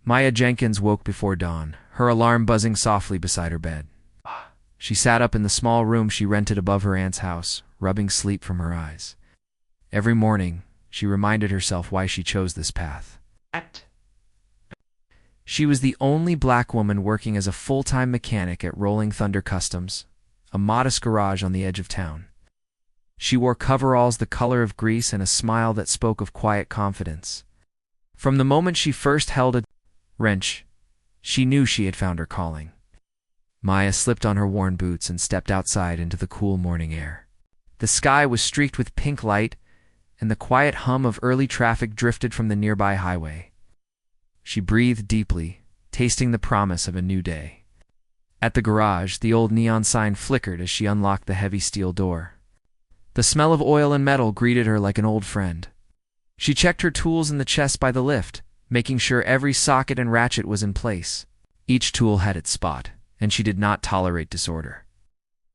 Maya Jenkins woke before dawn, her alarm buzzing softly beside her bed. She sat up in the small room she rented above her aunt's house, rubbing sleep from her eyes. Every morning, she reminded herself why she chose this path. She was the only black woman working as a full-time mechanic at Rolling Thunder Customs, a modest garage on the edge of town. She wore coveralls the color of grease and a smile that spoke of quiet confidence. From the moment she first held a wrench, she knew she had found her calling. Maya slipped on her worn boots and stepped outside into the cool morning air. The sky was streaked with pink light, and the quiet hum of early traffic drifted from the nearby highway. She breathed deeply, tasting the promise of a new day. At the garage, the old neon sign flickered as she unlocked the heavy steel door. The smell of oil and metal greeted her like an old friend. She checked her tools in the chest by the lift, making sure every socket and ratchet was in place. Each tool had its spot, and she did not tolerate disorder.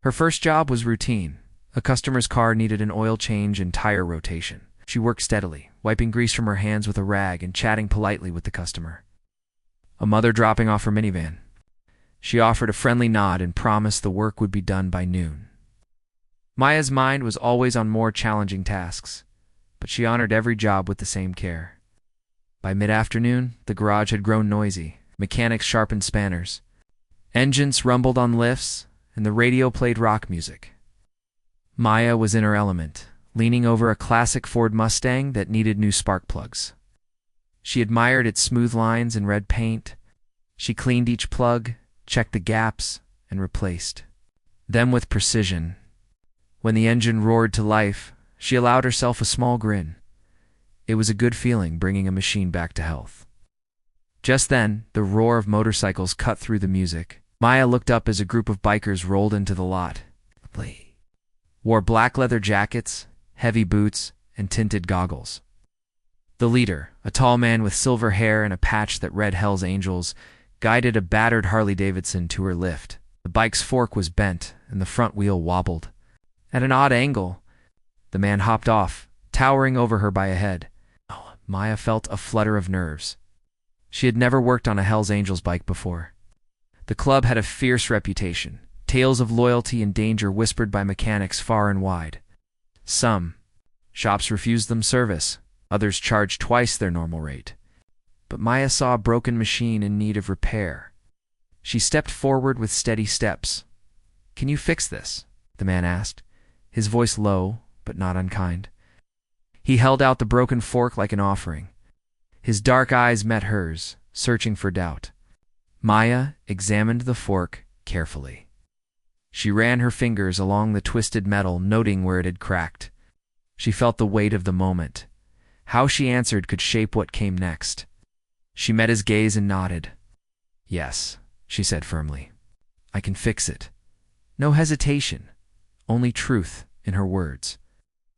Her first job was routine. A customer's car needed an oil change and tire rotation. She worked steadily, wiping grease from her hands with a rag and chatting politely with the customer. A mother dropping off her minivan. She offered a friendly nod and promised the work would be done by noon. Maya's mind was always on more challenging tasks, but she honored every job with the same care. By mid-afternoon, the garage had grown noisy. Mechanics sharpened spanners. Engines rumbled on lifts, and the radio played rock music. Maya was in her element, leaning over a classic Ford Mustang that needed new spark plugs. She admired its smooth lines and red paint. She cleaned each plug, checked the gaps, and replaced them with precision. When the engine roared to life, she allowed herself a small grin. It was a good feeling bringing a machine back to health. Just then, the roar of motorcycles cut through the music. Maya looked up as a group of bikers rolled into the lot. Wore black leather jackets, heavy boots, and tinted goggles. The leader, a tall man with silver hair and a patch that read Hell's Angels, guided a battered Harley-Davidson to her lift. The bike's fork was bent, and the front wheel wobbled. At an odd angle, the man hopped off, towering over her by a head. Maya felt a flutter of nerves. She had never worked on a Hell's Angels bike before. The club had a fierce reputation, tales of loyalty and danger whispered by mechanics far and wide. Some shops refused them service, others charged twice their normal rate. But Maya saw a broken machine in need of repair. She stepped forward with steady steps. "Can you fix this?" the man asked, his voice low but not unkind. He held out the broken fork like an offering. His dark eyes met hers, searching for doubt. Maya examined the fork carefully. She ran her fingers along the twisted metal, noting where it had cracked. She felt the weight of the moment. How she answered could shape what came next. She met his gaze and nodded. "Yes," she said firmly. "I can fix it." No hesitation, only truth in her words.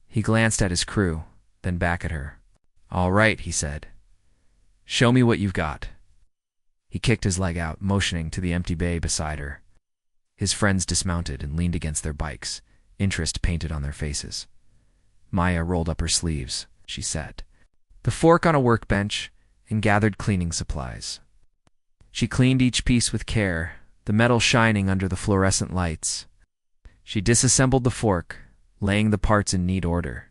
He glanced at his crew, then back at her. "All right," he said. "Show me what you've got." He kicked his leg out, motioning to the empty bay beside her. His friends dismounted and leaned against their bikes, interest painted on their faces. Maya rolled up her sleeves. She sat the fork on a workbench and gathered cleaning supplies. She cleaned each piece with care, the metal shining under the fluorescent lights. She disassembled the fork, laying the parts in neat order.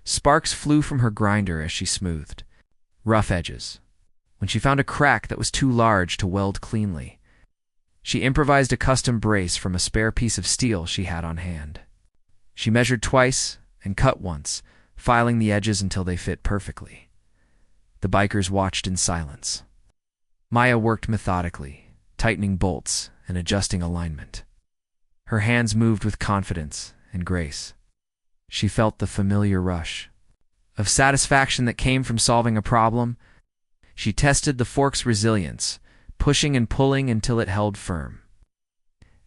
Sparks flew from her grinder as she smoothed rough edges. When she found a crack that was too large to weld cleanly, she improvised a custom brace from a spare piece of steel she had on hand. She measured twice and cut once, filing the edges until they fit perfectly. The bikers watched in silence. Maya worked methodically, tightening bolts and adjusting alignment. Her hands moved with confidence and grace. She felt the familiar rush of satisfaction that came from solving a problem. She tested the fork's resilience, pushing and pulling until it held firm.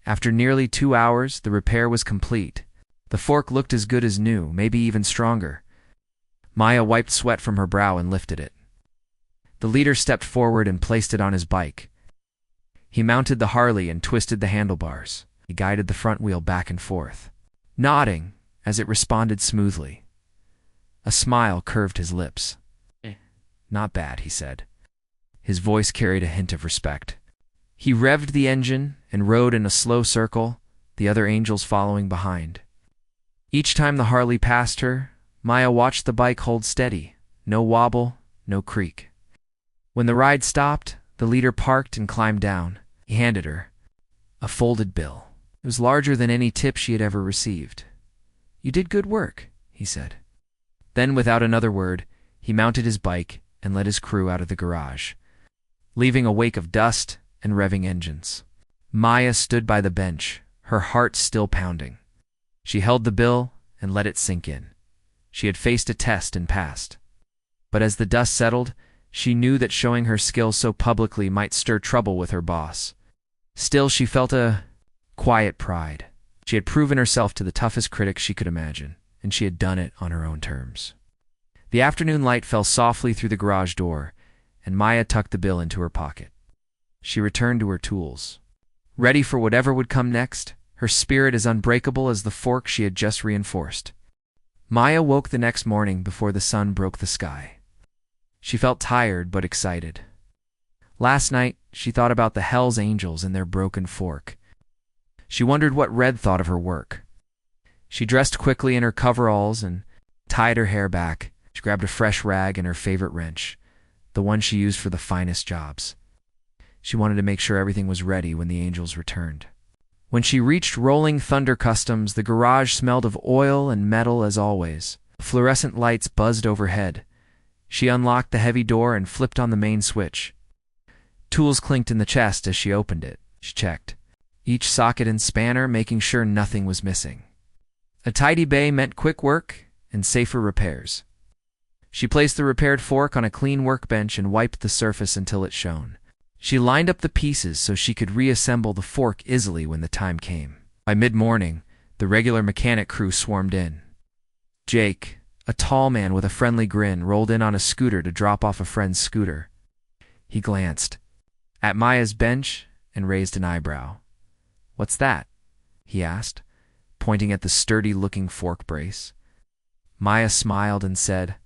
After nearly 2 hours, the repair was complete. The fork looked as good as new, maybe even stronger. Maya wiped sweat from her brow and lifted it. The leader stepped forward and placed it on his bike. He mounted the Harley and twisted the handlebars. He guided the front wheel back and forth, nodding as it responded smoothly. A smile curved his lips. "Not bad," he said. His voice carried a hint of respect. He revved the engine and rode in a slow circle, the other angels following behind. Each time the Harley passed her, Maya watched the bike hold steady, no wobble, no creak. When the ride stopped, the leader parked and climbed down. He handed her a folded bill. It was larger than any tip she had ever received. "You did good work," he said. Then, without another word, he mounted his bike and led his crew out of the garage, leaving a wake of dust and revving engines. Maya stood by the bench, her heart still pounding. She held the bill and let it sink in. She had faced a test and passed. But as the dust settled, she knew that showing her skills so publicly might stir trouble with her boss. Still, she felt a quiet pride. She had proven herself to the toughest critics she could imagine, and she had done it on her own terms. The afternoon light fell softly through the garage door, and Maya tucked the bill into her pocket. She returned to her tools. Ready for whatever would come next, her spirit as unbreakable as the fork she had just reinforced. Maya woke the next morning before the sun broke the sky. She felt tired but excited. Last night, she thought about the Hell's Angels and their broken fork. She wondered what Red thought of her work. She dressed quickly in her coveralls and tied her hair back. She grabbed a fresh rag and her favorite wrench, the one she used for the finest jobs. She wanted to make sure everything was ready when the angels returned. When she reached Rolling Thunder Customs, the garage smelled of oil and metal as always. Fluorescent lights buzzed overhead. She unlocked the heavy door and flipped on the main switch. Tools clinked in the chest as she opened it. She checked each socket and spanner, making sure nothing was missing. A tidy bay meant quick work and safer repairs. She placed the repaired fork on a clean workbench and wiped the surface until it shone. She lined up the pieces so she could reassemble the fork easily when the time came. By mid-morning, the regular mechanic crew swarmed in. Jake, a tall man with a friendly grin, rolled in on a scooter to drop off a friend's scooter. He glanced at Maya's bench and raised an eyebrow. "What's that?" he asked, pointing at the sturdy-looking fork brace. Maya smiled and said,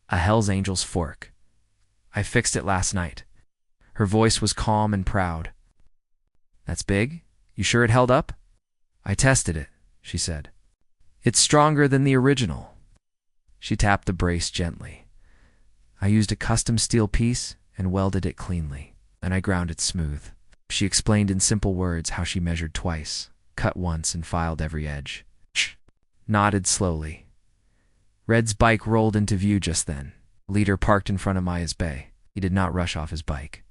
"A Hell's Angels fork. I fixed it last night." Her voice was calm and proud. "That's big? You sure it held up?" "I tested it," she said. "It's stronger than the original." She tapped the brace gently. "I used a custom steel piece and welded it cleanly, and I ground it smooth." She explained in simple words how she measured twice, cut once, and filed every edge. Nodded slowly. Red's bike rolled into view just then. Leader parked in front of Maya's bay. He did not rush off his bike.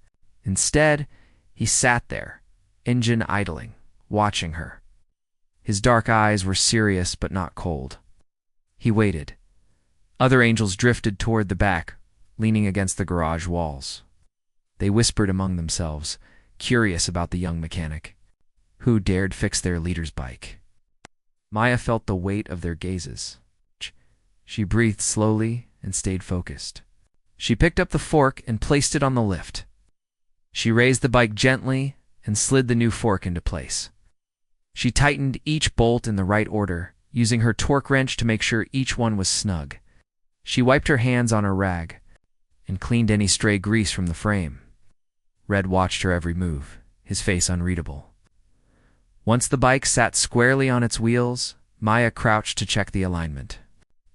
Instead, he sat there, engine idling, watching her. His dark eyes were serious but not cold. He waited. Other angels drifted toward the back, leaning against the garage walls. They whispered among themselves, curious about the young mechanic. Who dared fix their leader's bike? Maya felt the weight of their gazes. She breathed slowly and stayed focused. She picked up the fork and placed it on the lift. She raised the bike gently and slid the new fork into place. She tightened each bolt in the right order, using her torque wrench to make sure each one was snug. She wiped her hands on her rag and cleaned any stray grease from the frame. Red watched her every move, his face unreadable. Once the bike sat squarely on its wheels, Maya crouched to check the alignment.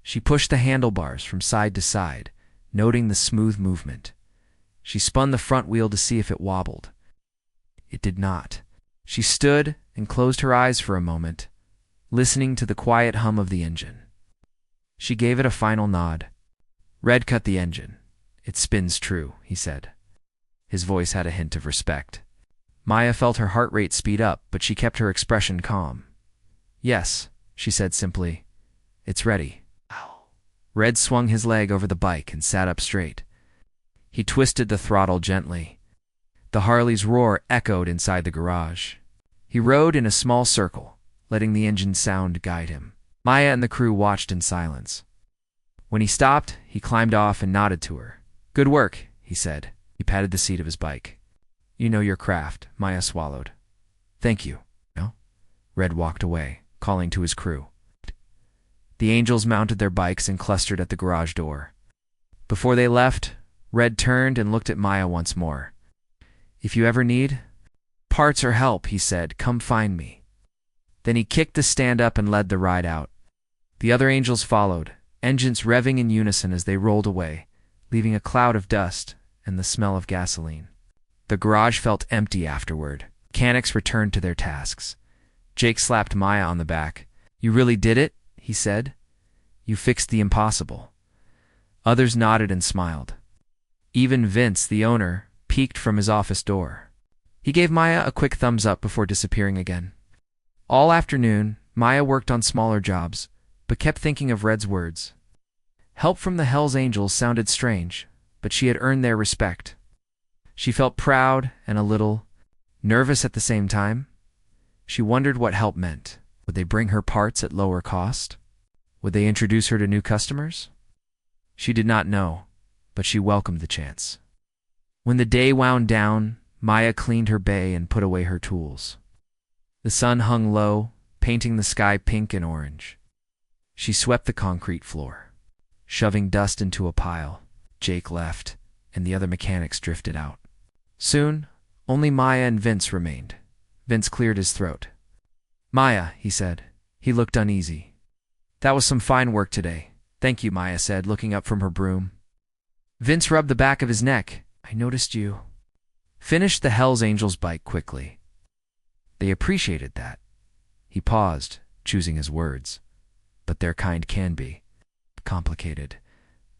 She pushed the handlebars from side to side, noting the smooth movement. She spun the front wheel to see if it wobbled. It did not. She stood and closed her eyes for a moment, listening to the quiet hum of the engine. She gave it a final nod. "Red cut the engine. It spins true," he said. His voice had a hint of respect. Maya felt her heart rate speed up, but she kept her expression calm. "Yes," she said simply. "It's ready." Red swung his leg over the bike and sat up straight. He twisted the throttle gently. The Harley's roar echoed inside the garage. He rode in a small circle, letting the engine sound guide him. Maya and the crew watched in silence. When he stopped, he climbed off and nodded to her. "Good work," he said. He patted the seat of his bike. "You know your craft," Maya swallowed. "Thank you." No? Red walked away, calling to his crew. The angels mounted their bikes and clustered at the garage door. Before they left, Red turned and looked at Maya once more. "If you ever need parts or help," he said, "come find me." Then he kicked the stand up and led the ride out. The other angels followed, engines revving in unison as they rolled away, leaving a cloud of dust and the smell of gasoline. The garage felt empty afterward. Mechanics returned to their tasks. Jake slapped Maya on the back. "You really did it," he said. "You fixed the impossible." Others nodded and smiled. Even Vince, the owner, peeked from his office door. He gave Maya a quick thumbs up before disappearing again. All afternoon, Maya worked on smaller jobs, but kept thinking of Red's words. Help from the Hells Angels sounded strange, but she had earned their respect. She felt proud and a little nervous at the same time. She wondered what help meant. Would they bring her parts at lower cost? Would they introduce her to new customers? She did not know, but she welcomed the chance. When the day wound down, Maya cleaned her bay and put away her tools. The sun hung low, painting the sky pink and orange. She swept the concrete floor, shoving dust into a pile. Jake left, and the other mechanics drifted out. Soon, only Maya and Vince remained. Vince cleared his throat. "Maya," he said. He looked uneasy. "That was some fine work today." "Thank you," Maya said, looking up from her broom. Vince rubbed the back of his neck. "I noticed you finished the Hells Angels bike quickly." They appreciated that. He paused, choosing his words. "But their kind can be complicated.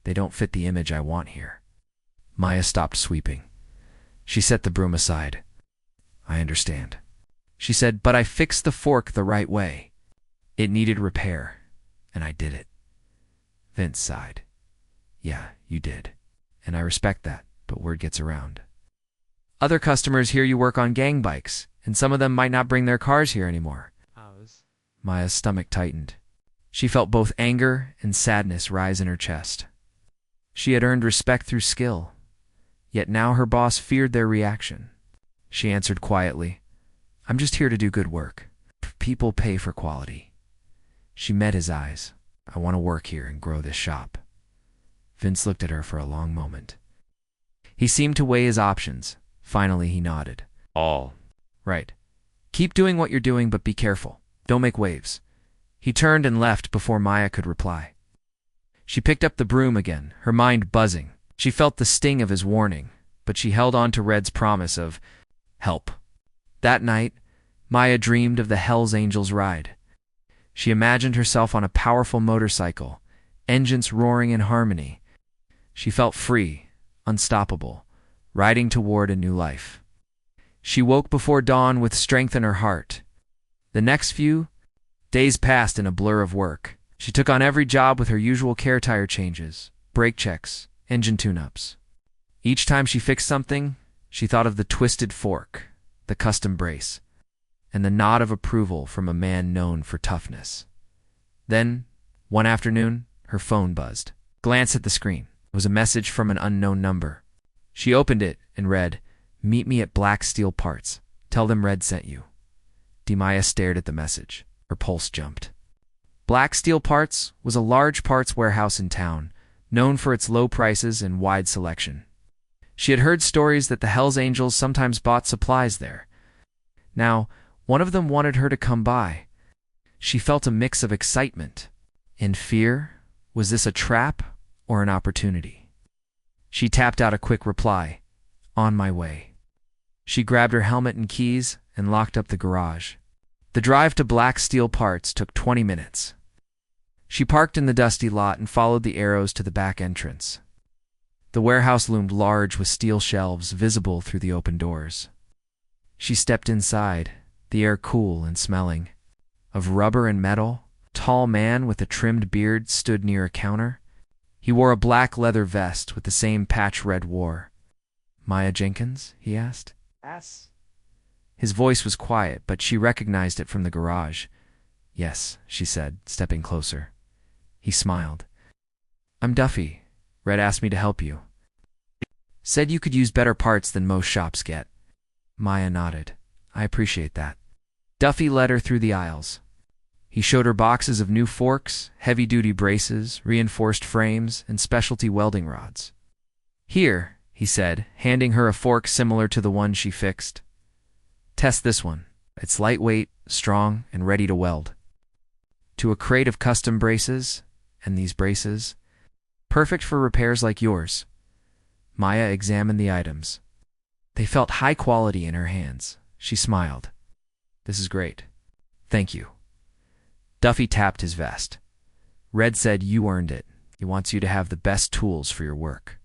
They don't fit the image I want here." Maya stopped sweeping. She set the broom aside. "I understand," she said, "but I fixed the fork the right way. It needed repair, and I did it." Vince sighed. "Yeah, you did. And I respect that, but word gets around. Other customers hear you work on gang bikes, and some of them might not bring their cars here anymore." Maya's stomach tightened. She felt both anger and sadness rise in her chest. She had earned respect through skill, yet now her boss feared their reaction. She answered quietly, "I'm just here to do good work. People pay for quality." She met his eyes. "I want to work here and grow this shop." Vince looked at her for a long moment. He seemed to weigh his options. Finally, he nodded. "All right. Keep doing what you're doing, but be careful. Don't make waves." He turned and left before Maya could reply. She picked up the broom again, her mind buzzing. She felt the sting of his warning, but she held on to Red's promise of help. That night, Maya dreamed of the Hells Angels ride. She imagined herself on a powerful motorcycle, engines roaring in harmony. She felt free, unstoppable, riding toward a new life. She woke before dawn with strength in her heart. The next few days passed in a blur of work. She took on every job with her usual care tire changes, brake checks, engine tune-ups. Each time she fixed something, she thought of the twisted fork, the custom brace, and the nod of approval from a man known for toughness. Then, one afternoon, her phone buzzed. Glance at the screen. It was a message from an unknown number. She opened it and read, "Meet me at Black Steel Parts. Tell them Red sent you." Maya stared at the message. Her pulse jumped. Black Steel Parts was a large parts warehouse in town, known for its low prices and wide selection. She had heard stories that the Hells Angels sometimes bought supplies there. Now, one of them wanted her to come by. She felt a mix of excitement and fear. Was this a trap or an opportunity? She tapped out a quick reply, "On my way." She grabbed her helmet and keys and locked up the garage. The drive to Black Steel Parts took 20 minutes. She parked in the dusty lot and followed the arrows to the back entrance. The warehouse loomed large with steel shelves visible through the open doors. She stepped inside, the air cool and smelling of rubber and metal. A tall man with a trimmed beard stood near a counter. He wore a black leather vest with the same patch Red wore. "Maya Jenkins?" he asked. "Yes." His voice was quiet, but she recognized it from the garage. "Yes," she said, stepping closer. He smiled. "I'm Duffy. Red asked me to help you. Said you could use better parts than most shops get." Maya nodded. "I appreciate that." Duffy led her through the aisles. He showed her boxes of new forks, heavy-duty braces, reinforced frames, and specialty welding rods. "Here," he said, handing her a fork similar to the one she fixed. "Test this one. It's lightweight, strong, and ready to weld." To a crate of custom braces, and these braces, perfect for repairs like yours. Maya examined the items. They felt high quality in her hands. She smiled. "This is great. Thank you." Duffy tapped his vest. "Red said you earned it. He wants you to have the best tools for your work."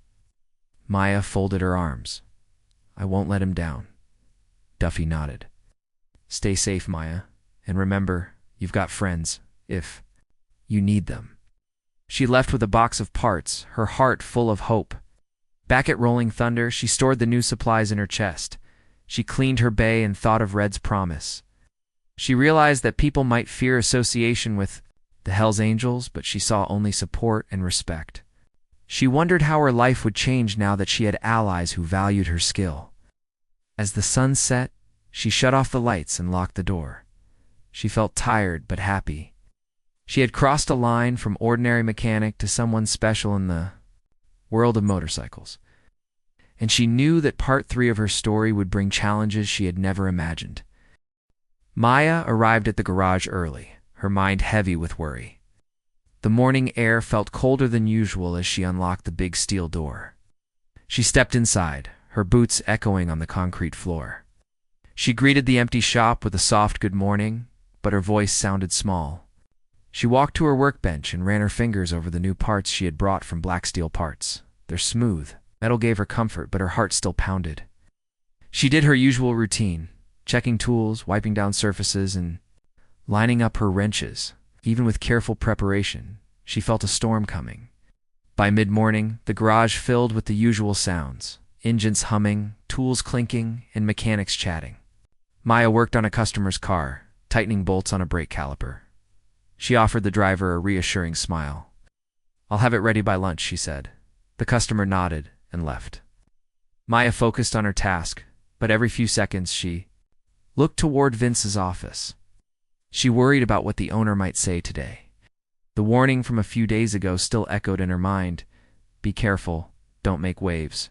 Maya folded her arms. "I won't let him down." Duffy nodded. "Stay safe, Maya. And remember, you've got friends, if you need them." She left with a box of parts, her heart full of hope. Back at Rolling Thunder, she stored the new supplies in her chest. She cleaned her bay and thought of Red's promise. She realized that people might fear association with the Hells Angels, but she saw only support and respect. She wondered how her life would change now that she had allies who valued her skill. As the sun set, she shut off the lights and locked the door. She felt tired but happy. She had crossed a line from ordinary mechanic to someone special in the world of motorcycles. And she knew that part 3 of her story would bring challenges she had never imagined. Maya arrived at the garage early, her mind heavy with worry. The morning air felt colder than usual as she unlocked the big steel door. She stepped inside, her boots echoing on the concrete floor. She greeted the empty shop with a soft good morning, but her voice sounded small. She walked to her workbench and ran her fingers over the new parts she had brought from Black Steel Parts. They're smooth. Metal gave her comfort, but her heart still pounded. She did her usual routine, checking tools, wiping down surfaces, and lining up her wrenches. Even with careful preparation, she felt a storm coming. By mid-morning, the garage filled with the usual sounds, engines humming, tools clinking, and mechanics chatting. Maya worked on a customer's car, tightening bolts on a brake caliper. She offered the driver a reassuring smile. "I'll have it ready by lunch," she said. The customer nodded and left. Maya focused on her task, but every few seconds she looked toward Vince's office. She worried about what the owner might say today. The warning from a few days ago still echoed in her mind. Be careful, don't make waves.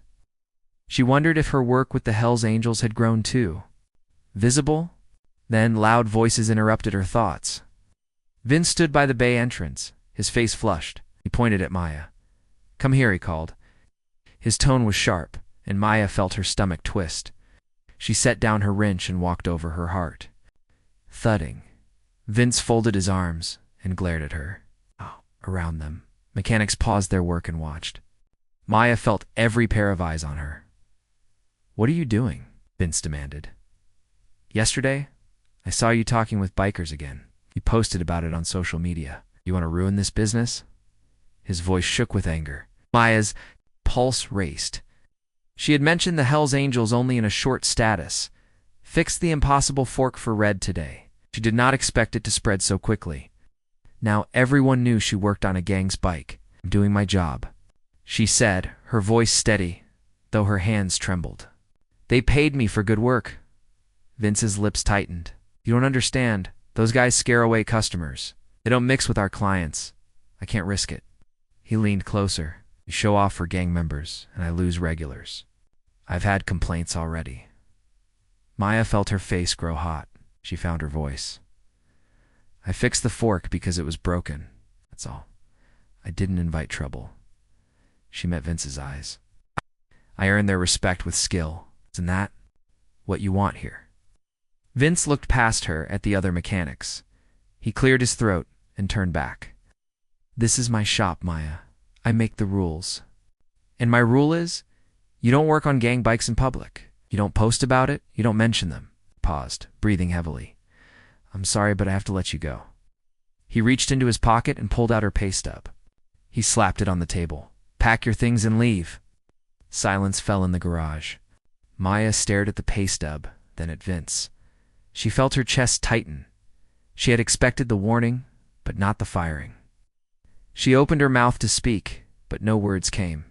She wondered if her work with the Hells Angels had grown too. Visible? Then loud voices interrupted her thoughts. Vince stood by the bay entrance, his face flushed. He pointed at Maya. "Come here," he called. His tone was sharp, and Maya felt her stomach twist. She set down her wrench and walked over her heart. Thudding. Vince folded his arms and glared at her. Around them, mechanics paused their work and watched. Maya felt every pair of eyes on her. "What are you doing?" Vince demanded. "Yesterday, I saw you talking with bikers again. You posted about it on social media. You want to ruin this business?" His voice shook with anger. Maya's pulse raced. She had mentioned the Hells Angels only in a short status. Fixed the impossible fork for Red today. She did not expect it to spread so quickly. Now everyone knew she worked on a gang's bike. "I'm doing my job," she said, her voice steady, though her hands trembled. "They paid me for good work." Vince's lips tightened. "You don't understand. Those guys scare away customers. They don't mix with our clients. I can't risk it." He leaned closer. "You show off for gang members, and I lose regulars. I've had complaints already." Maya felt her face grow hot. She found her voice. "I fixed the fork because it was broken. That's all. I didn't invite trouble." She met Vince's eyes. "I earned their respect with skill. Isn't that what you want here?" Vince looked past her at the other mechanics. He cleared his throat and turned back. "This is my shop, Maya. I make the rules. And my rule is, you don't work on gang bikes in public. You don't post about it. You don't mention them." He paused, breathing heavily. "I'm sorry, but I have to let you go." He reached into his pocket and pulled out her pay stub. He slapped it on the table. "Pack your things and leave." Silence fell in the garage. Maya stared at the pay stub, then at Vince. She felt her chest tighten. She had expected the warning, but not the firing. She opened her mouth to speak, but no words came.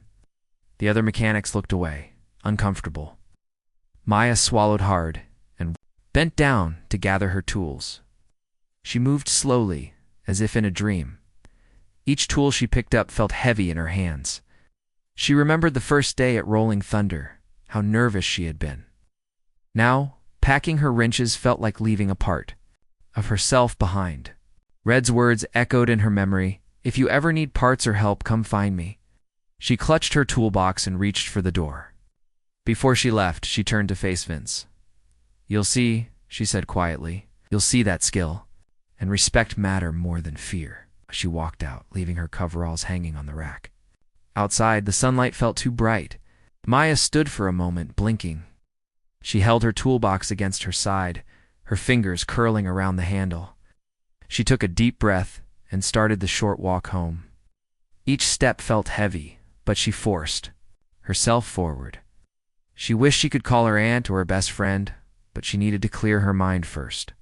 The other mechanics looked away, uncomfortable. Maya swallowed hard and bent down to gather her tools. She moved slowly, as if in a dream. Each tool she picked up felt heavy in her hands. She remembered the first day at Rolling Thunder, how nervous she had been. Now, packing her wrenches felt like leaving a part of herself behind. Red's words echoed in her memory, "If you ever need parts or help, come find me." She clutched her toolbox and reached for the door. Before she left, she turned to face Vince. "You'll see," she said quietly. "You'll see that skill. And respect matter more than fear." She walked out, leaving her coveralls hanging on the rack. Outside, the sunlight felt too bright. Maya stood for a moment, blinking. She held her toolbox against her side, her fingers curling around the handle. She took a deep breath and started the short walk home. Each step felt heavy, but she forced herself forward. She wished she could call her aunt or her best friend, but she needed to clear her mind first.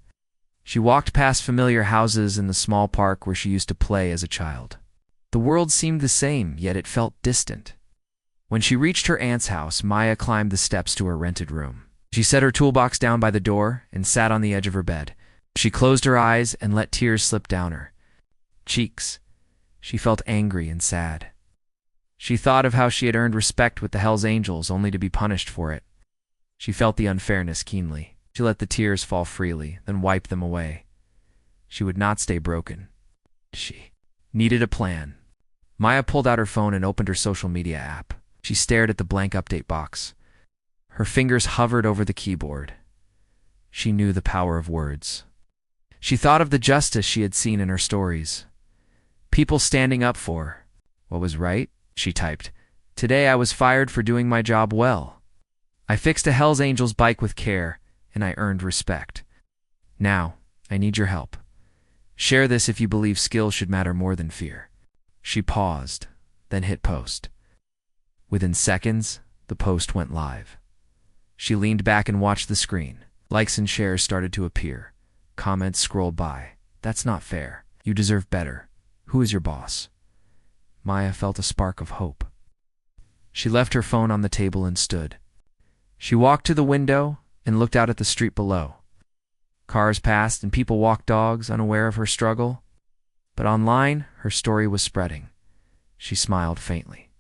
She walked past familiar houses in the small park where she used to play as a child. The world seemed the same, yet it felt distant. When she reached her aunt's house, Maya climbed the steps to her rented room. She set her toolbox down by the door and sat on the edge of her bed. She closed her eyes and let tears slip down her cheeks. She felt angry and sad. She thought of how she had earned respect with the Hells Angels only to be punished for it. She felt the unfairness keenly. She let the tears fall freely, then wiped them away. She would not stay broken. She needed a plan. Maya pulled out her phone and opened her social media app. She stared at the blank update box. Her fingers hovered over the keyboard. She knew the power of words. She thought of the justice she had seen in her stories. People standing up for what was right. She typed, "Today I was fired for doing my job well. I fixed a Hells Angels bike with care, and I earned respect. Now, I need your help. Share this if you believe skill should matter more than fear." She paused, then hit post. Within seconds, the post went live. She leaned back and watched the screen. Likes and shares started to appear. Comments scrolled by. "That's not fair. You deserve better. Who is your boss?" Maya felt a spark of hope. She left her phone on the table and stood. She walked to the window and looked out at the street below. Cars passed and people walked dogs, unaware of her struggle. But online, her story was spreading. She smiled faintly.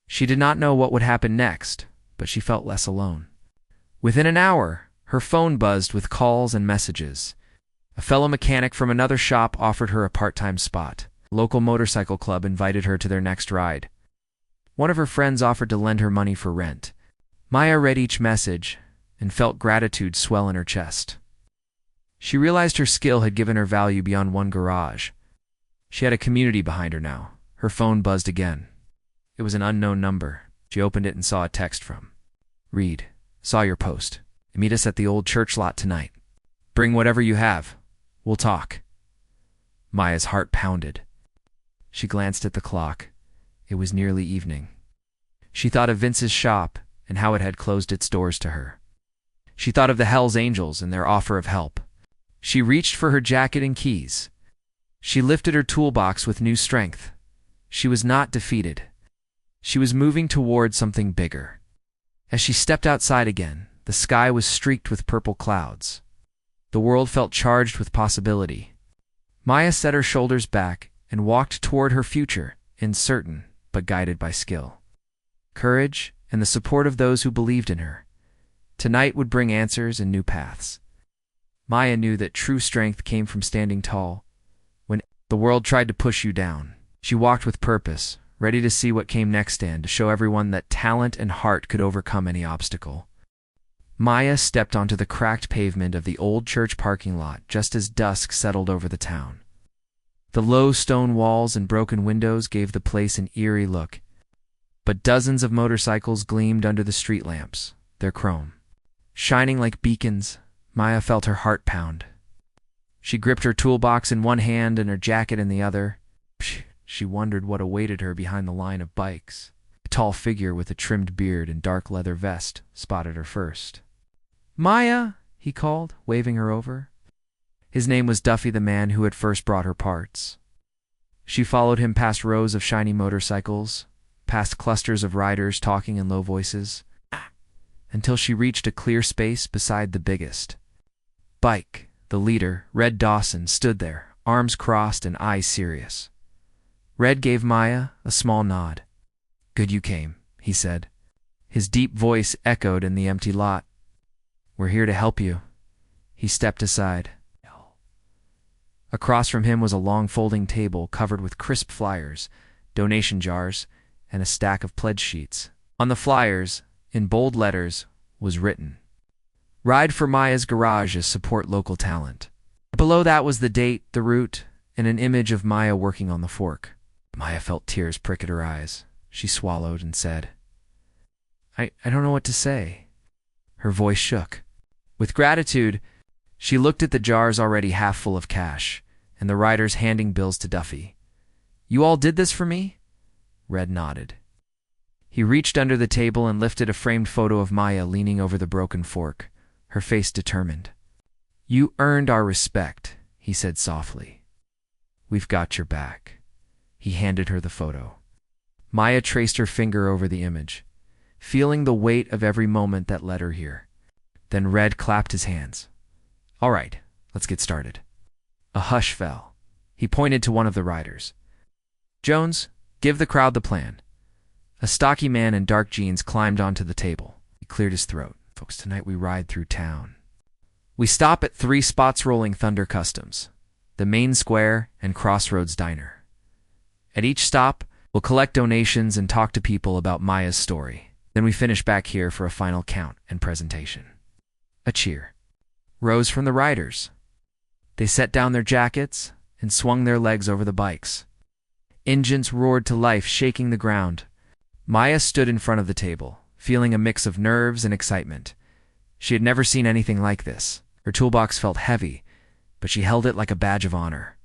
She did not know what would happen next, but she felt less alone. Within an hour, her phone buzzed with calls and messages. A fellow mechanic from another shop offered her a part-time spot. A local motorcycle club invited her to their next ride. One of her friends offered to lend her money for rent. Maya read each message and felt gratitude swell in her chest. She realized her skill had given her value beyond one garage. She had a community behind her now. Her phone buzzed again. It was an unknown number. She opened it and saw a text from Reed. "Saw your post. Meet us at the old church lot tonight. Bring whatever you have. We'll talk." Maya's heart pounded. She glanced at the clock. It was nearly evening. She thought of Vince's shop and how it had closed its doors to her. She thought of the Hells Angels and their offer of help. She reached for her jacket and keys. She lifted her toolbox with new strength. She was not defeated. She was moving toward something bigger. As she stepped outside again, the sky was streaked with purple clouds. The world felt charged with possibility. Maya set her shoulders back and walked toward her future, uncertain but guided by skill, courage, and the support of those who believed in her. Tonight would bring answers and new paths. Maya knew that true strength came from standing tall. When the world tried to push you down, she walked with purpose, ready to see what came next and to show everyone that talent and heart could overcome any obstacle. Maya stepped onto the cracked pavement of the old church parking lot just as dusk settled over the town. The low stone walls and broken windows gave the place an eerie look, but dozens of motorcycles gleamed under the street lamps, their chrome shining like beacons. Maya felt her heart pound. She gripped her toolbox in one hand and her jacket in the other. She wondered what awaited her behind the line of bikes. A tall figure with a trimmed beard and dark leather vest spotted her first. "Maya," he called, waving her over. His name was Duffy, the man who had first brought her parts. She followed him past rows of shiny motorcycles, past clusters of riders talking in low voices, until she reached a clear space beside the biggest bike. The leader, Red Dawson, stood there, arms crossed and eyes serious. Red gave Maya a small nod. "Good you came," he said. His deep voice echoed in the empty lot. "We're here to help you." He stepped aside. Across from him was a long folding table covered with crisp flyers, donation jars, and a stack of pledge sheets. On the flyers, in bold letters, was written, "Ride for Maya's Garage as support local talent." Below that was the date, the route, and an image of Maya working on the fork. Maya felt tears prick at her eyes. She swallowed and said, I don't know what to say." Her voice shook. With gratitude, she looked at the jars already half full of cash, and the riders handing bills to Duffy. "You all did this for me?" Red nodded. He reached under the table and lifted a framed photo of Maya leaning over the broken fork, her face determined. "You earned our respect," he said softly. "We've got your back." He handed her the photo. Maya traced her finger over the image, feeling the weight of every moment that led her here. Then Red clapped his hands. "All right, let's get started." A hush fell. He pointed to one of the riders. "Jones, give the crowd the plan." A stocky man in dark jeans climbed onto the table. He cleared his throat. "Folks, tonight we ride through town. We stop at 3 spots Rolling Thunder Customs, the main square, and Crossroads Diner. At each stop, we'll collect donations and talk to people about Maya's story. Then we finish back here for a final count and presentation." A cheer rose from the riders. They set down their jackets and swung their legs over the bikes. Engines roared to life, shaking the ground. Maya stood in front of the table, feeling a mix of nerves and excitement. She had never seen anything like this. Her toolbox felt heavy, but she held it like a badge of honor.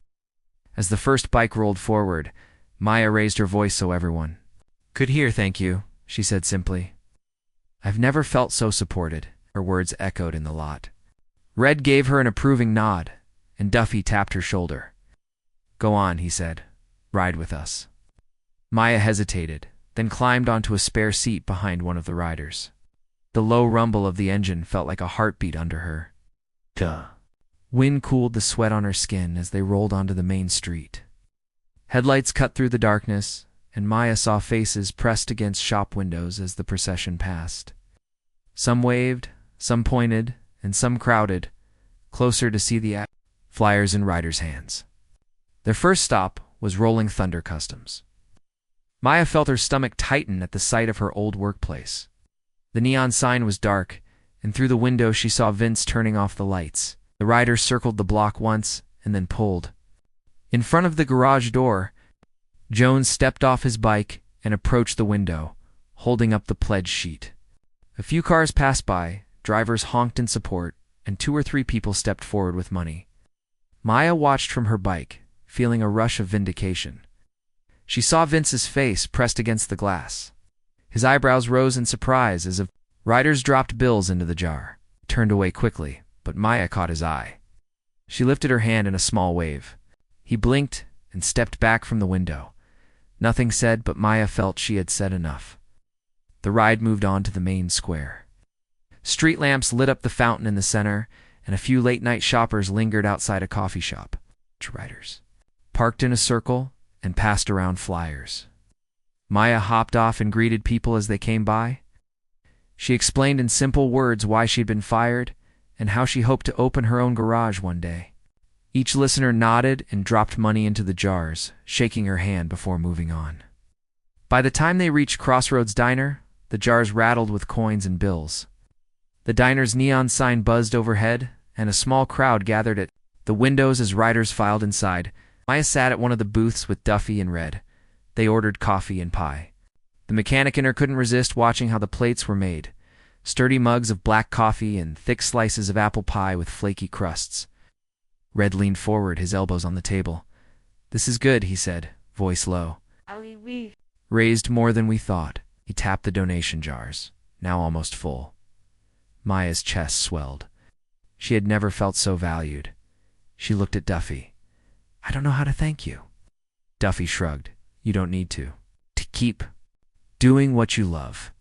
As the first bike rolled forward, Maya raised her voice so everyone could hear. "Thank you," she said simply. "I've never felt so supported." Her words echoed in the lot. Red gave her an approving nod, and Duffy tapped her shoulder. "Go on," he said. "Ride with us." Maya hesitated, then climbed onto a spare seat behind one of the riders. The low rumble of the engine felt like a heartbeat under her. Wind cooled the sweat on her skin as they rolled onto the main street. Headlights cut through the darkness, and Maya saw faces pressed against shop windows as the procession passed. Some waved, some pointed, and some crowded, closer to see the flyers in riders' hands. Their first stop was Rolling Thunder Customs. Maya felt her stomach tighten at the sight of her old workplace. The neon sign was dark, and through the window she saw Vince turning off the lights. The riders circled the block once and then pulled. In front of the garage door, Jones stepped off his bike and approached the window, holding up the pledge sheet. A few cars passed by, drivers honked in support, and 2 or 3 people stepped forward with money. Maya watched from her bike, feeling a rush of vindication. She saw Vince's face pressed against the glass. His eyebrows rose in surprise as riders dropped bills into the jar. He turned away quickly, but Maya caught his eye. She lifted her hand in a small wave. He blinked and stepped back from the window. Nothing said, but Maya felt she had said enough. The ride moved on to the main square. Street lamps lit up the fountain in the center, and a few late-night shoppers lingered outside a coffee shop. Riders parked in a circle and passed around flyers. Maya hopped off and greeted people as they came by. She explained in simple words why she'd been fired and how she hoped to open her own garage one day. Each listener nodded and dropped money into the jars, shaking her hand before moving on. By the time they reached Crossroads Diner, the jars rattled with coins and bills. The diner's neon sign buzzed overhead, and a small crowd gathered at the windows as riders filed inside. Maya sat at one of the booths with Duffy and Red. They ordered coffee and pie. The mechanic in her couldn't resist watching how the plates were made. Sturdy mugs of black coffee and thick slices of apple pie with flaky crusts. Red leaned forward, his elbows on the table. "This is good," he said, voice low. "Raised more than we thought." He tapped the donation jars, now almost full. Maya's chest swelled. She had never felt so valued. She looked at Duffy. "I don't know how to thank you." Duffy shrugged. "You don't need to. To keep doing what you love."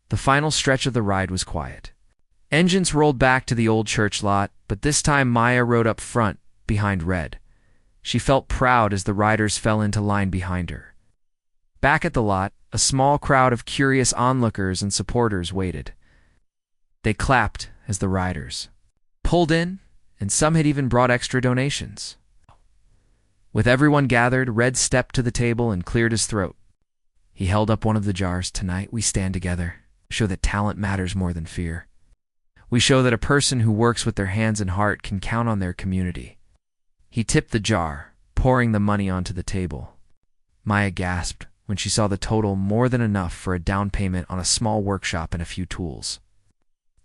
The final stretch of the ride was quiet. Engines rolled back to the old church lot, but this time Maya rode up front, behind Red. She felt proud as the riders fell into line behind her. Back at the lot, a small crowd of curious onlookers and supporters waited. They clapped as the riders pulled in, and some had even brought extra donations. With everyone gathered, Red stepped to the table and cleared his throat. He held up one of the jars. "Tonight we stand together, show that talent matters more than fear. We show that a person who works with their hands and heart can count on their community." He tipped the jar, pouring the money onto the table. Maya gasped when she saw the total, more than enough for a down payment on a small workshop and a few tools.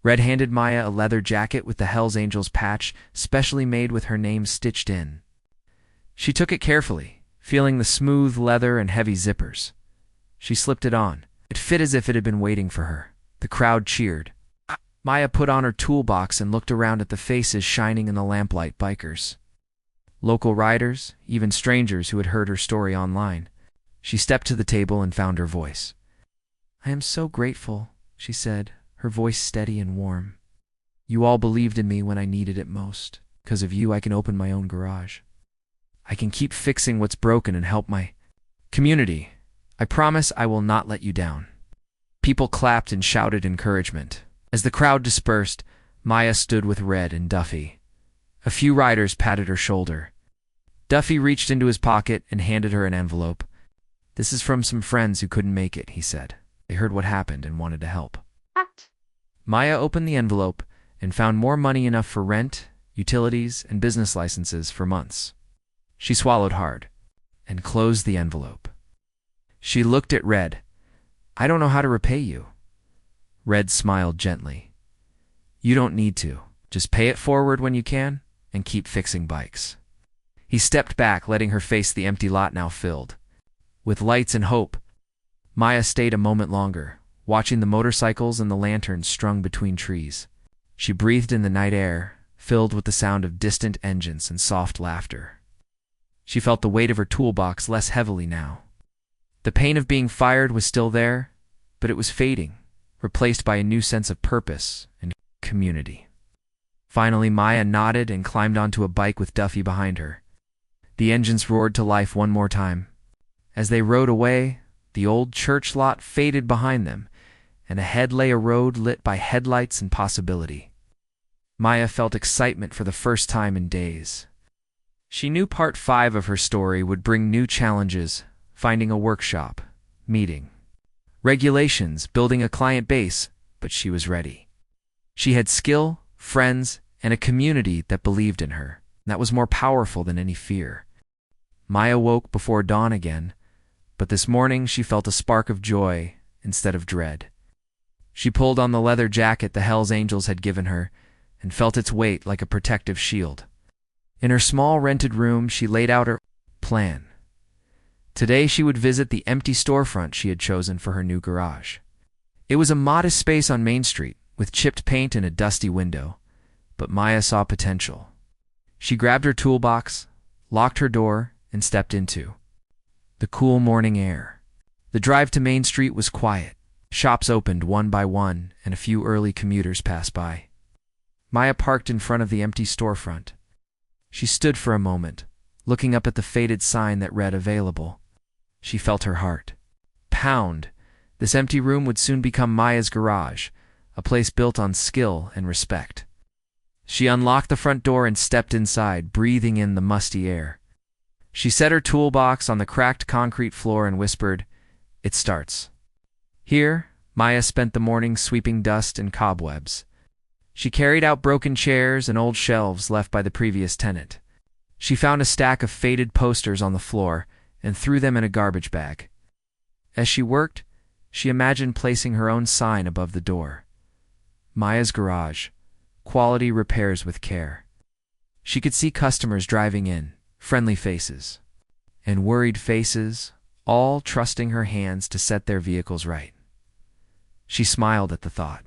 Red handed Maya a leather jacket with the Hells Angels patch, specially made with her name stitched in. She took it carefully, feeling the smooth leather and heavy zippers. She slipped it on. It fit as if it had been waiting for her. The crowd cheered. Maya put on her toolbox and looked around at the faces shining in the lamplight. Bikers, local riders, even strangers who had heard her story online. She stepped to the table and found her voice. "I am so grateful," she said, her voice steady and warm. "You all believed in me when I needed it most. Because of you, I can open my own garage. I can keep fixing what's broken and help my community. I promise I will not let you down." People clapped and shouted encouragement. As the crowd dispersed, Maya stood with Red and Duffy. A few riders patted her shoulder. Duffy reached into his pocket and handed her an envelope. "This is from some friends who couldn't make it," he said. "They heard what happened and wanted to help." Maya opened the envelope and found more money, enough for rent, utilities, and business licenses for months. She swallowed hard and closed the envelope. She looked at Red. "I don't know how to repay you." Red smiled gently. "You don't need to. Just pay it forward when you can and keep fixing bikes." He stepped back, letting her face the empty lot now filled with lights and hope. Maya stayed a moment longer, watching the motorcycles and the lanterns strung between trees. She breathed in the night air, filled with the sound of distant engines and soft laughter. She felt the weight of her toolbox less heavily now. The pain of being fired was still there, but it was fading, replaced by a new sense of purpose and community. Finally, Maya nodded and climbed onto a bike with Duffy behind her. The engines roared to life one more time. As they rode away, the old church lot faded behind them, and ahead lay a road lit by headlights and possibility. Maya felt excitement for the first time in days. She knew part 5 of her story would bring new challenges: finding a workshop, meeting regulations, building a client base, but she was ready. She had skill, friends, and a community that believed in her. That was more powerful than any fear. Maya woke before dawn again, but this morning she felt a spark of joy instead of dread. She pulled on the leather jacket the Hells Angels had given her and felt its weight like a protective shield. In her small rented room, she laid out her plan. Today she would visit the empty storefront she had chosen for her new garage. It was a modest space on Main Street, with chipped paint and a dusty window, but Maya saw potential. She grabbed her toolbox, locked her door, and stepped into the cool morning air. The drive to Main Street was quiet. Shops opened one by one, and a few early commuters passed by. Maya parked in front of the empty storefront. She stood for a moment, looking up at the faded sign that read "Available." She felt her heart pound. This empty room would soon become Maya's garage, a place built on skill and respect. She unlocked the front door and stepped inside, breathing in the musty air. She set her toolbox on the cracked concrete floor and whispered, "It starts." Here, Maya spent the morning sweeping dust and cobwebs. She carried out broken chairs and old shelves left by the previous tenant. She found a stack of faded posters on the floor and threw them in a garbage bag. As she worked, she imagined placing her own sign above the door. Maya's Garage, quality repairs with care. She could see customers driving in, friendly faces, and worried faces, all trusting her hands to set their vehicles right. She smiled at the thought.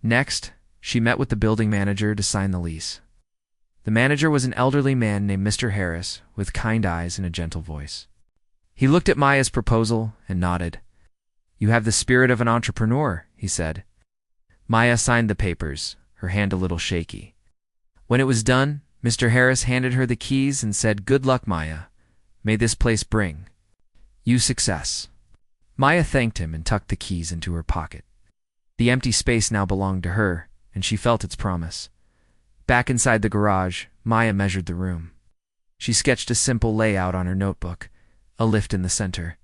Next, she met with the building manager to sign the lease. The manager was an elderly man named Mr. Harris, with kind eyes and a gentle voice. He looked at Maya's proposal and nodded. "You have the spirit of an entrepreneur," he said. Maya signed the papers, her hand a little shaky. When it was done, Mr. Harris handed her the keys and said, "Good luck, Maya. May this place bring You success. Maya thanked him and tucked the keys into her pocket. The empty space now belonged to her, and she felt its promise. Back inside the garage, Maya measured the room. She sketched a simple layout on her notebook, a lift in the center,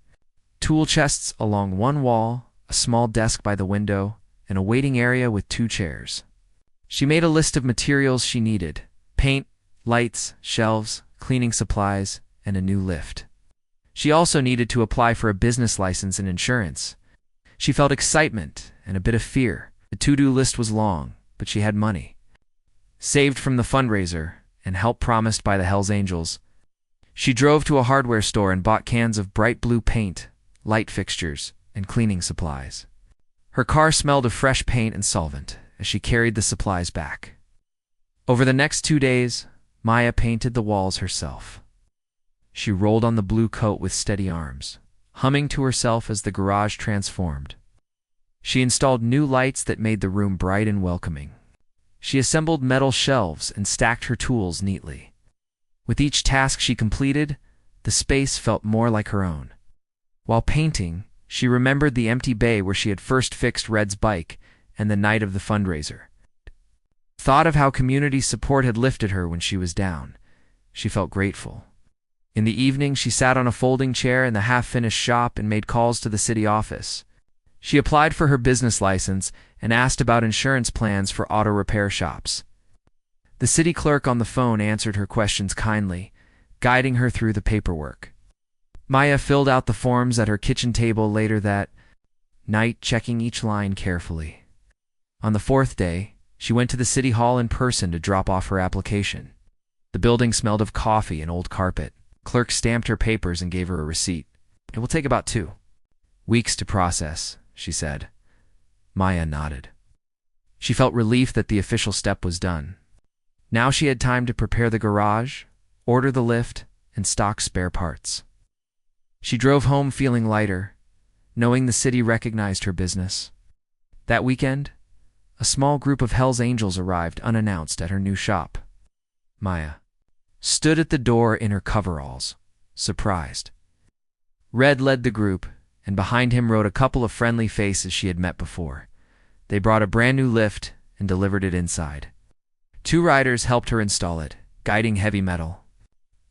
tool chests along one wall, a small desk by the window, and a waiting area with 2 chairs. She made a list of materials she needed: paint, lights, shelves, cleaning supplies, and a new lift. She also needed to apply for a business license and insurance. She felt excitement and a bit of fear. The to-do list was long, but she had money saved from the fundraiser and help promised by the Hells Angels. She drove to a hardware store and bought cans of bright blue paint, light fixtures, and cleaning supplies. Her car smelled of fresh paint and solvent as she carried the supplies back. Over the next 2 days, Maya painted the walls herself. She rolled on the blue coat with steady arms, humming to herself as the garage transformed. She installed new lights that made the room bright and welcoming. She assembled metal shelves and stacked her tools neatly. With each task she completed, the space felt more like her own. While painting, she remembered the empty bay where she had first fixed Red's bike and the night of the fundraiser. Thought of how community support had lifted her when she was down. She felt grateful. In the evening, she sat on a folding chair in the half-finished shop and made calls to the city office. She applied for her business license and asked about insurance plans for auto repair shops. The city clerk on the phone answered her questions kindly, guiding her through the paperwork. Maya filled out the forms at her kitchen table later that night, checking each line carefully. On the 4th day, she went to the city hall in person to drop off her application. The building smelled of coffee and old carpet. Clerk stamped her papers and gave her a receipt. It will take about 2 weeks to process, she said. Maya nodded. She felt relief that the official step was done. Now she had time to prepare the garage, order the lift, and stock spare parts. She drove home feeling lighter, knowing the city recognized her business. That weekend, a small group of Hells Angels arrived unannounced at her new shop. Maya stood at the door in her coveralls, surprised. Red led the group, and behind him rode a couple of friendly faces she had met before. They brought a brand new lift and delivered it inside. 2 riders helped her install it, guiding heavy metal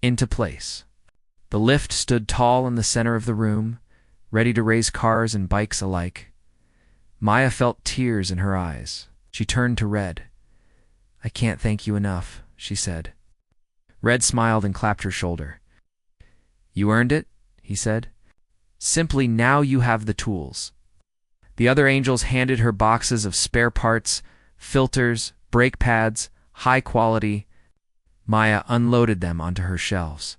into place. The lift stood tall in the center of the room, ready to raise cars and bikes alike. Maya felt tears in her eyes. She turned to Red. "I can't thank you enough," she said. Red smiled and clapped her shoulder. "You earned it," he said. "Simply now you have the tools." The other angels handed her boxes of spare parts, filters, brake pads, high quality. Maya unloaded them onto her shelves.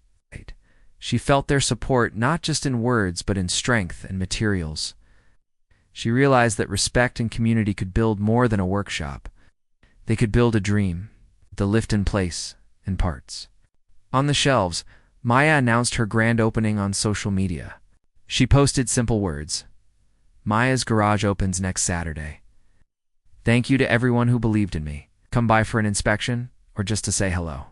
She felt their support not just in words but in strength and materials. She realized that respect and community could build more than a workshop. They could build a dream, the lift in place, and parts. On the shelves, Maya announced her grand opening on social media. She posted simple words: "Maya's garage opens next Saturday. Thank you to everyone who believed in me. Come by for an inspection or just to say hello."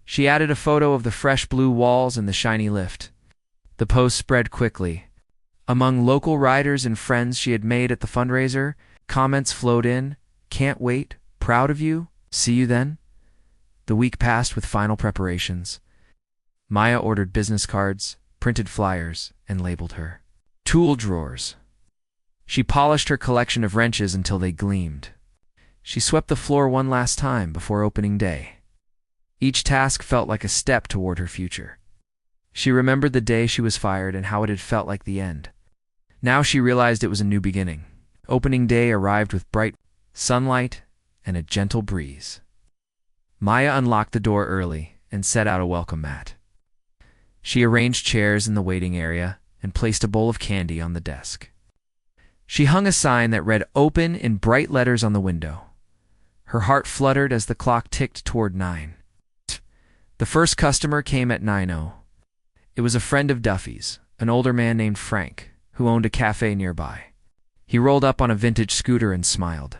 She added a photo of the fresh blue walls and the shiny lift. The post spread quickly. Among local riders and friends she had made at the fundraiser, comments flowed in: "Can't wait, proud of you, see you then." The week passed with final preparations. Maya ordered business cards, printed flyers, and labeled her tool drawers. She polished her collection of wrenches until they gleamed. She swept the floor one last time before opening day. Each task felt like a step toward her future. She remembered the day she was fired and how it had felt like the end. Now she realized it was a new beginning. Opening day arrived with bright sunlight and a gentle breeze. Maya unlocked the door early and set out a welcome mat. She arranged chairs in the waiting area and placed a bowl of candy on the desk. She hung a sign that read "Open" in bright letters on the window. Her heart fluttered as the clock ticked toward 9. The first customer came at 9:00. It was a friend of Duffy's, an older man named Frank, who owned a cafe nearby. He rolled up on a vintage scooter and smiled.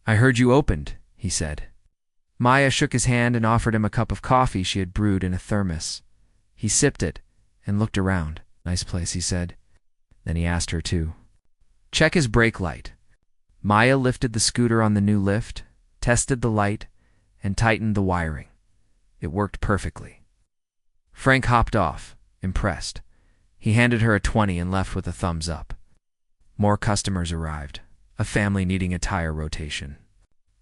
"I heard you opened," he said. Maya shook his hand and offered him a cup of coffee she had brewed in a thermos. He sipped it and looked around. Nice place, he said. Then he asked her to check his brake light. Maya lifted the scooter on the new lift, tested the light, and tightened the wiring. It worked perfectly. Frank hopped off, impressed. He handed her a 20 and left with a thumbs up. More customers arrived, a family needing a tire rotation.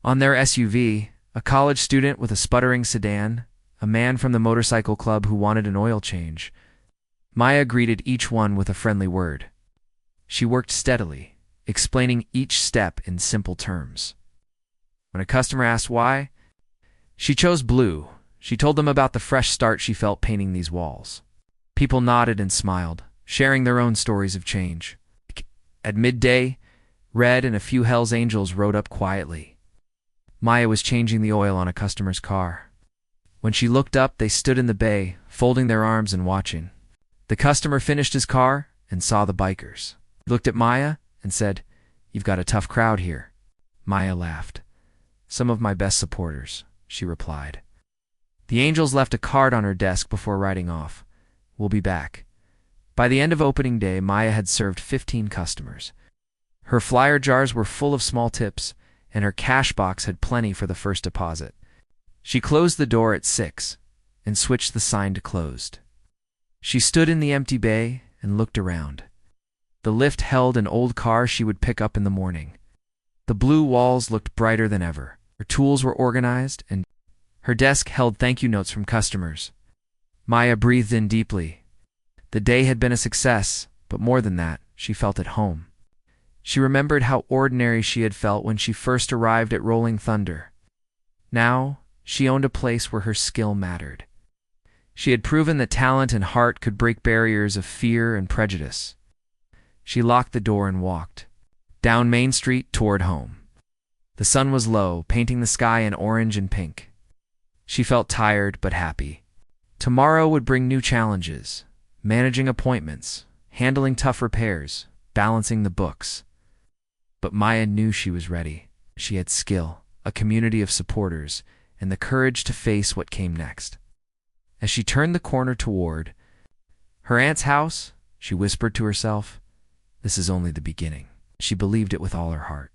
On their SUV, a college student with a sputtering sedan, a man from the motorcycle club who wanted an oil change. Maya greeted each one with a friendly word. She worked steadily, explaining each step in simple terms. When a customer asked why, she chose blue. She told them about the fresh start she felt painting these walls. People nodded and smiled, sharing their own stories of change. At midday, Red and a few Hell's Angels rode up quietly. Maya was changing the oil on a customer's car. When she looked up, they stood in the bay, folding their arms and watching. The customer finished his car and saw the bikers. He looked at Maya and said, "You've got a tough crowd here." Maya laughed. "Some of my best supporters," she replied. The Angels left a card on her desk before riding off. "We'll be back." By the end of opening day, Maya had served 15 customers. Her flyer jars were full of small tips, and her cash box had plenty for the first deposit. She closed the door at 6 and switched the sign to closed. She stood in the empty bay and looked around. The lift held an old car she would pick up in the morning. The blue walls looked brighter than ever. Her tools were organized, and her desk held thank you notes from customers. Maya breathed in deeply. The day had been a success, but more than that, she felt at home. She remembered how ordinary she had felt when she first arrived at Rolling Thunder. Now, she owned a place where her skill mattered. She had proven that talent and heart could break barriers of fear and prejudice. She locked the door and walked down Main Street toward home. The sun was low, painting the sky in orange and pink. She felt tired but happy. Tomorrow would bring new challenges: managing appointments, handling tough repairs, balancing the books. But Maya knew she was ready. She had skill, a community of supporters, and the courage to face what came next. As she turned the corner toward her aunt's house, she whispered to herself, "This is only the beginning." She believed it with all her heart.